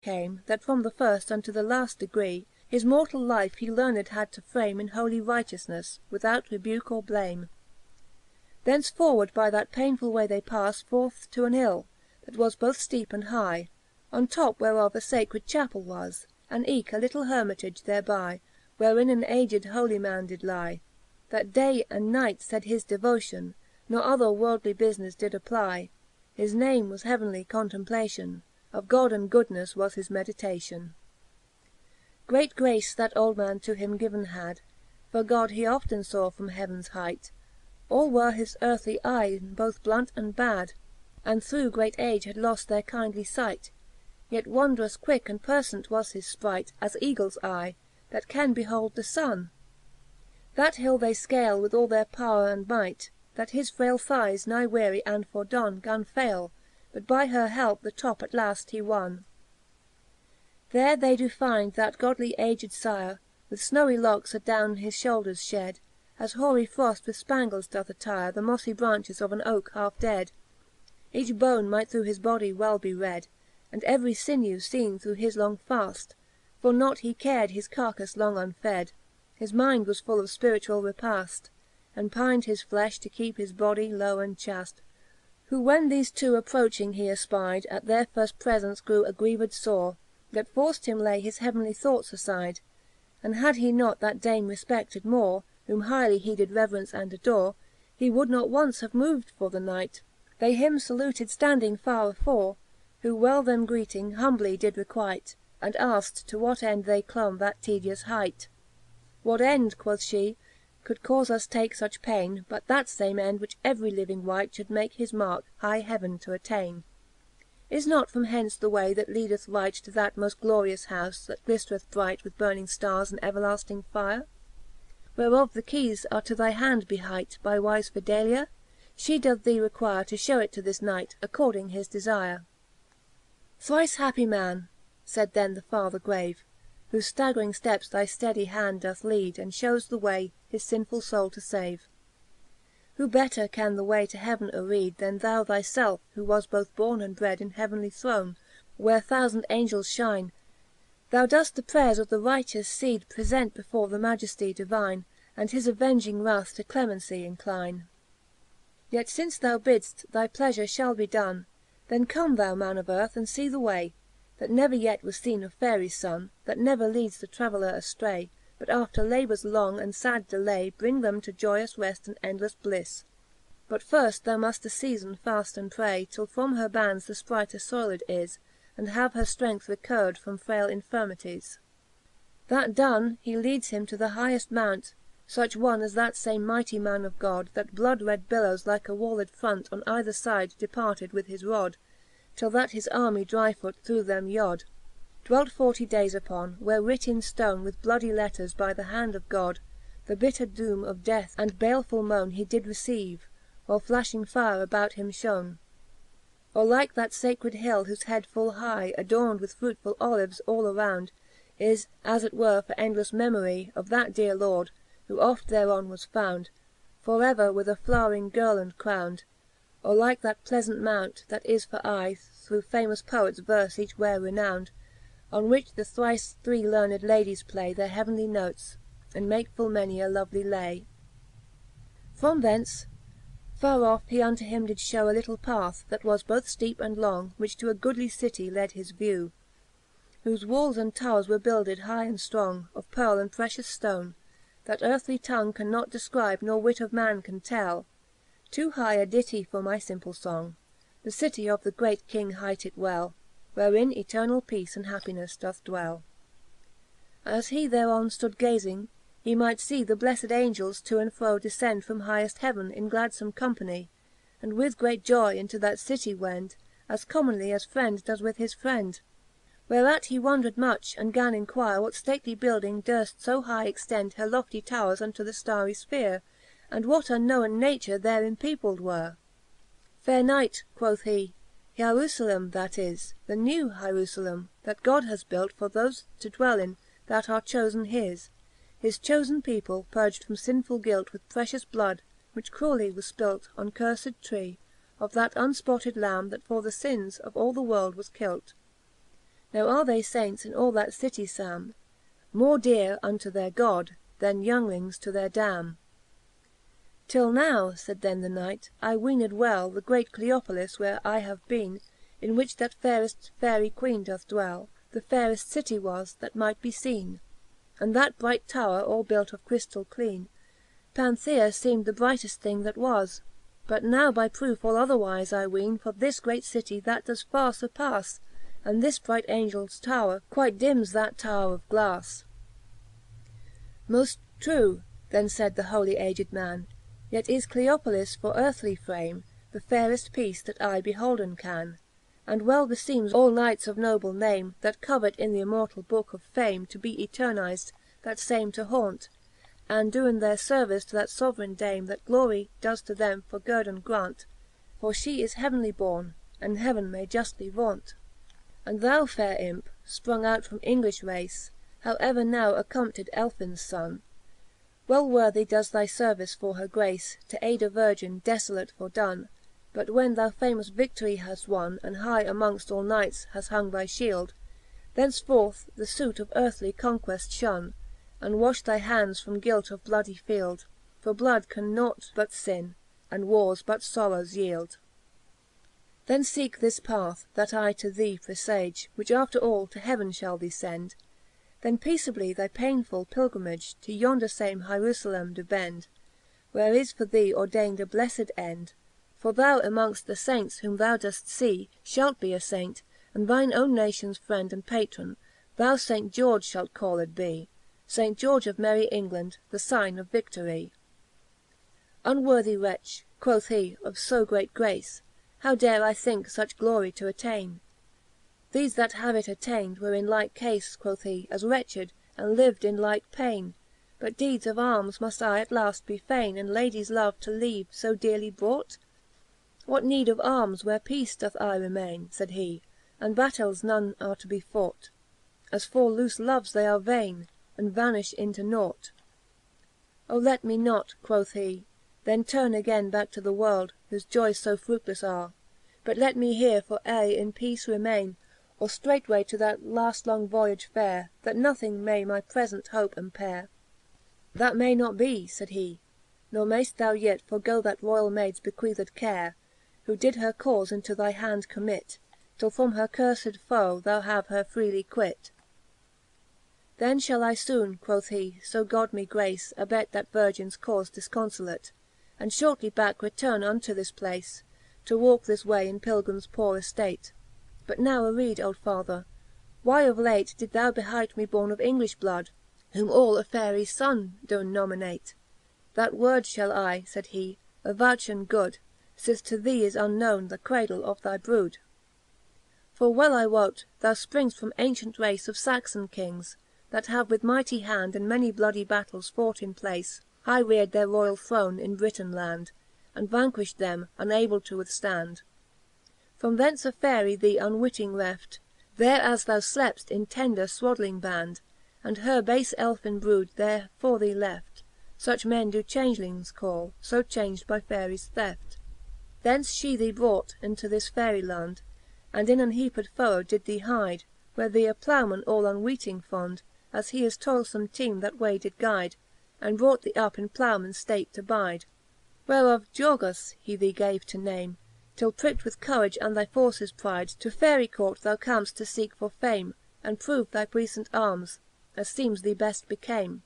came, that from the first unto the last degree, his mortal life he learned had to frame in holy righteousness, without rebuke or blame. Thenceforward by that painful way they paft forth to an hill, that was both steep and high, on top whereof a sacred chapel was, and eke a little hermitage thereby, wherein an aged holy man did lie, that day and night said his devotion, nor other worldly business did apply. His name was heavenly contemplation, of God and goodness was his meditation. Great grace that old man to him given had, for God he often saw from heavens height. All were his earthly eyne both blunt and bad, and through great age had lost their kindly sight. Yet wondrous quick and puissant was his spright, as eagles eye, that can behold the sun. That hill they scale with all their powre and might, that his fraile thighs nigh weary and fordone gan faile, but by her help the top at last he won. There they do find that godly aged Sire, with snowy lockes adowne his shoulders shed, as hoary frost with spangles doth attire the mossy branches of an oake half dead. Each bone might through his body well be read, and every sinew seen through his long faft, for nought he cared his carcaffe long unfed. His mind was full of spiritual repaft, and pined his flefh to keep his body low and chaft. Who when these two approaching he efpide, at their firft presence grew aggrieved fore, that forced him lay his heavenly thoughts afide. And had he not that Dame respected more, whom highly he did reverence and adore, he would not once have moved for the knight. They him saluted standing farre afore, who well them greeting humbly did requite, and asked to what end they clombe that tedious hight. What end, quoth fhe, could cause us take such paine, but that fame end which every living wight Should make his marke high heaven to attaine? Is not from hence the way, that leadeth right To that most glorious houfe, that gliftereth bright With burning starres and everlafting fire? Whereof the keyes are to thy hand behight By wise Fidelia? She doth thee require To shew it to this knight, according his desire. Thrice happy man, faid then the Father grave, Whofe ftaggering fteps thy fteddy hand doth lead, And fhewes the way, his finfull foule to fave. Who better can the way to heaven areed, Then thou thy felfe, who was both born and bred In heavenly throne, where 1000 Angels fhine? Thou doeft the prayers of the righteous feed Prefent before the Majefty divine, And his avenging wrath to clemency incline. Yet fince thou bidst thy pleafure fhall be done, Then come thou, man of earth, and fee the way, That never yet was feene of Faerie's Sonne, That never leads the traveller aftray, But after labours long and fad delay Bring them to joyous reft and endleffe blifle. But firft thou muft a feafon faft and pray, Till from her bands the fpright affoyled is, And have her ftrength recurred from fraile infirmities. That done, he leads him to the higheft mount, Such one as that fame mighty man of God, That blood red billowes like a walled front On either fide departed with his rod, Till that his army dryfoot through them yode. Dwelt 40 dayes uppon, where writ in ftone With bloody letters by the hand of God, The bitter doome of death and balefull moane He did receive, while flashing fire about him fhone. Or like that facred hill, whofe head full high, Adorned with fruitfull olives all around, Is, as it were for endleffe memory Of that deare Lord, who oft thereon was found, For ever with a flowring girland cround. Or like that pleasant mount, that is for aye Through famous poets verfe each where renound, On which the thrice 3 learned ladies play Their heavenly notes, and make full many a lovely lay. From thence farre off he unto him did fhew A little path, that was both fteep and long, Which to a goodly city led his view, Whofe walles and towres were builded high and ftrong Of pearle and precious ftone, that earthly tongue Can not describe, nor wit of man can tell. Too high a ditty for my fimple fong, The city of the great King hight it well, Wherein eternall peace and happineffe doth dwell. As he thereon stood gazing, he might fee The bleffed Angels to and fro defcend From higheft heaven in gladfome company, And with great joy into that city wend, As commonly as friend does with his friend. Whereat he wondred much, and gan enquire What stately building durft fo high extend Her lofty towres unto the starry fphere, And what unknowen nature therein peopled were. Faire Knight, quoth he, Jerusalem that is, The new Jerusalem, that God has built For thofe to dwell in, that are chofen his chofen people, purged from finfull guilt With precious blood, which cruelly was spilt On curfed tree, of that unspotted lambe, That for the fins of all the world was kilt. Now are they saints in all that city Sam, more deare unto their God, then younglings to their dam. Till now, said then the knight, I weened well the great Cleopolis where I have been, in which that fairest Faerie Queene doth dwell, the fairest city was, that might be seene. And that bright tower all built of crystall cleene, Panthea feemed the brightest thing that was. But now by proof all otherwise I weene, For this great city that does farre furpafle, And this bright Angels tower quite dimmes that tower of glas. Most true, then said the holy aged man, Yet is Cleopolis for earthly frame The fairest piece that eye beholden can, And well beseemes all knights of noble name, That covet in the immortal booke of fame To be eternized, that fame to haunt, And doen their fervice to that foveraine Dame, That glory does to them for guerdon graunt, For fhe is heavenly borne, and heaven may juftly vaunt. And thou, faire impe, fprung out from English race, How ever now accompted Elfins fonne, Well worthy does thy fervice for her grace, To ayd a Virgin defolate fordone. But when thou famous victory hast wonne, And high amongft all knights hast hung thy fhield, Thenceforth the fuit of earthly conqueft fhonne, And wafh thy hands from guilt of bloody field, For blood can nought but finne, and warres but forrows yield. Then feeke this path, that I to thee prefage, Which after all to heaven fhall thee fend. Then peaceably thy painefull pilgrimage To yonder fame Hierusalem do bend, Where is for thee ordained a bleffed end. For thou amongft the faints, whom thou doest fee, Shalt be a faint, and thine owne nations friend and patron, Thou Saint George shalt called be, Saint George of merry England, the figne of victorie. Unworthy wretch, quoth he, of fo great grace, How dare I think fuch glory to attaine? Thefe that have it attained were in like cafe, Quoth he, as wretched, and lived in like paine. But deedes of armes muft I at laft be faine, And ladies love to leave fo dearely bought? What need of armes, where peace doth aye remaine, Said he, and battailes none are to be fought? As for loofe loves they are vaine, and vanifh into nought. O let me not, quoth he, then turne againe Backe to the world, whofe joyes fo fruitlefle are, But let me here for aye in peace remaine, Or ftreightway to that laft long voyage fare, That nothing may my prefent hope empaire. That may not be, faid he, nor mayft thou yet Forgo that royal maids bequeathed care, Who did her caufe into thy hand commit, Till from her curfed foe thou have her freely quit. Then fhall I foone, quoth he, so God me grace, Abet that Virgins caufe disconsolate, And shortly backe returne unto this place, To walke this way in pilgrims poore eftate. But now aread, old Father, why of late Did thou behight me borne of English blood, Whom all a Faerie's fonne doe nominate? That word fhall I, faid he, avouchen good, Sith to thee is unknowne the cradle of thy brood. For well I wote, thou fpring'st from ancient race Of Saxon kings, that have with mighty hand And many bloody battles fought in place, High rear'd their royal throne in Britain land, And vanquifht them, unable to withftand. From thence a Faerie thee unwitting reft, There as thou flepst in tender fwadling band, And her bafe elfin brood there for thee left, Such men do changelings call, so changed by Faeries theft. Thence fhe thee brought into this Faerie land, And in an heaped furrow did thee hide, Where thee a ploughman all unweeting fond, As he his toylefome teame that way did guide, And brought thee up in ploughmans ftate to bide. Whereof Georgus he thee gave to name, Till pricked with courage and thy forces pride, To Faerie court thou cam'ft to feeke for fame, And prove thy puiflant armes, as feemes thee beft became.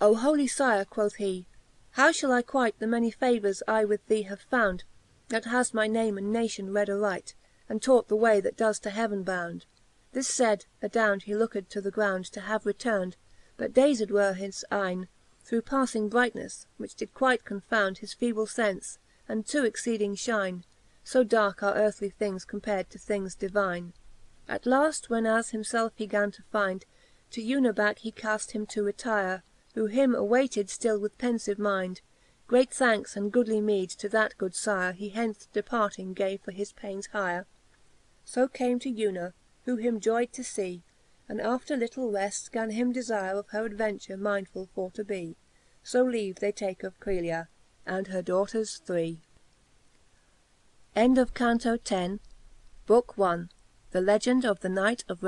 O holy Sire, quoth he, how fhall I quite The many favours I with thee have found, That hast my name and nation read aright, And taught the way that does to heaven bound? This faid, adown he looked to the ground, To have returned, but dazed were his eyne Through paffing brightnefle, which did quite confound His feeble fence, and too exceeding fhine, So darke are earthly things compared to things divine. At laft, when as himfelfe he gan to find, To Una backe he caft him to retire, Who him awayted ftill with penfive mind. Great thanks and goodly meed to that good Sire He hence departing gave for his paines hire. So came to Una, who him joyd to see, And after little reft gan him desire Of her adventure mindfull for to be. So leave they take of Crelia, and her daughters 3. End of Canto 10, Book 1, the The Legend of the Knight of